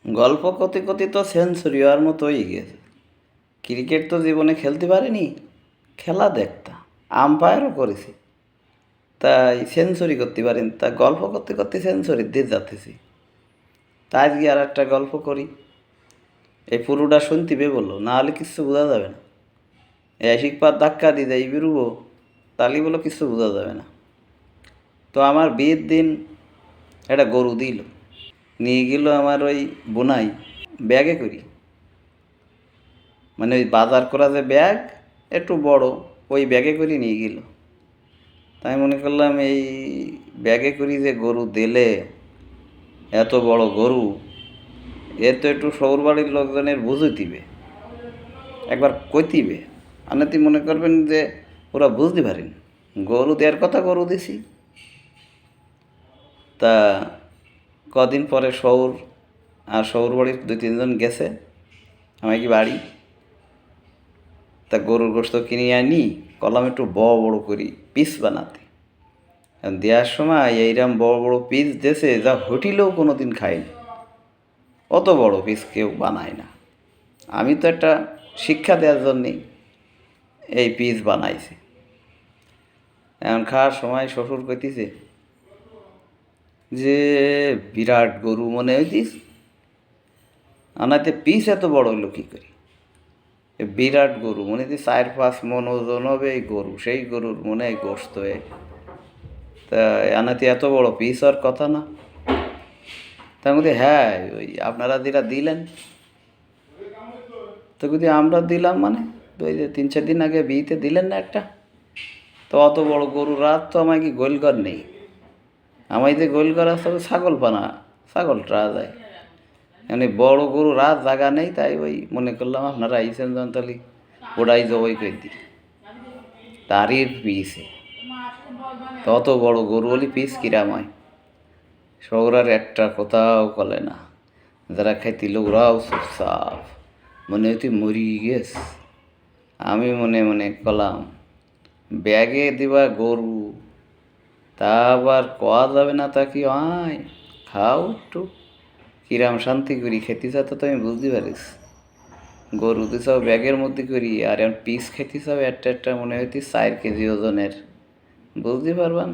গল্প করতে করতে তো সেঞ্চুরি হওয়ার মতো হয়ে গেছে। ক্রিকেট তো জীবনে খেলতে পারিনি, খেলা দেখতাম, আম্পায়ারও করেছি, তাই সেঞ্চুরি করতে পারিনি। তা গল্প করতে করতে সেঞ্চুরির দিয়ে যাতেছি। তাই আজকে আর একটা গল্প করি, এই পুরোটা শুনতিবে বললো, না হলে কিছু বোঝা যাবে না। এই পাত ধাক্কা দিয়ে যাই বেরুবো, তাহলে বলো কিছু বোঝা যাবে না। তো আমার বিয়ের দিন একটা গরু দিল, নিয়ে গেল আমার ওই বোনাই ব্যাগে করি, মানে ওই বাজার করা যে ব্যাগ একটু বড়, ওই ব্যাগে করে নিয়ে গেল। তাই মনে করলাম এই ব্যাগে করি যে গরু দিলে, এত বড় গরু, এর তো একটু শহর বাড়ির লোকজনের বুঝিতিবে, একবার কইতিবে, আনাতি মনে করবেন যে ওরা বুঝতে পারেন গরু দেওয়ার কথা, গরু দিছি। তা কদিন পরে শহর আর শহর বাড়ির 2-3 জন গেছে আমাকে বাড়ি, তা গরুর গোস্ত কিনে আনি, কলাম একটু বড় বড় করি পিস বানাতে। দেওয়ার সময় এইরকম বড় বড় পিস দেশে যা হোটেলেও কোনো দিন খাইনি, অত বড় পিস কেউ বানায় না। আমি তো একটা শিক্ষা দেওয়ার জন্যেই এই পিস বানাইছি। এখন খাওয়ার সময় শ্বশুর কইতেছে যে বিরাট গরু মনে হইতিস, আনাতে পিস এত বড় হইলো কী করি। বিরাট গরু মনে হচ্ছে 4-5 মণ ওজন হবে এই গরু, সেই গরুর মনে হয় গোস্ত। তা আনাতে এত বড় পিস হওয়ার কথা না। তার মধ্যে হ্যাঁ, ওই আপনারা যেটা দিলেন, তো যদি আমরা দিলাম মানে ওই যে 3-4 দিন আগে বিয়েতে দিলেন না একটা, তো অত বড় গরু রাত তো আমায় কি গোলঘর নেই, আমায় যে গোলঘর আসতে হবে ছাগল পানা, ছাগল ট্রা যায়, মানে বড় গরু রাত জায়গা নেই। তাই ওই মনে করলাম আপনারা আইসেন যখন, তাহলে ওটাই জবাই করে দিই, তারির পিসে তত বড় গরু হলে পিস কিরাম হয়। শহরের একটা কোথাও কলে না, যারা খাইছিল ওরাও চুপচাপ, মনে হইতে মরি গেছ। আমি মনে মনে কলাম ব্যাগে দিবা গরু, তা আবার কোয়া যাবে না, তা কি হয়, খাও একটু, কিরাম শান্তি করি খেতে চাও, তো তুমি বুঝতে পারিস গরু দিছাও ব্যাগের মধ্যে করি, আর এখন পিস খেতে চাও একটা একটা মনে হইতে 4 কেজি ওজনের, বুঝতে পারবান।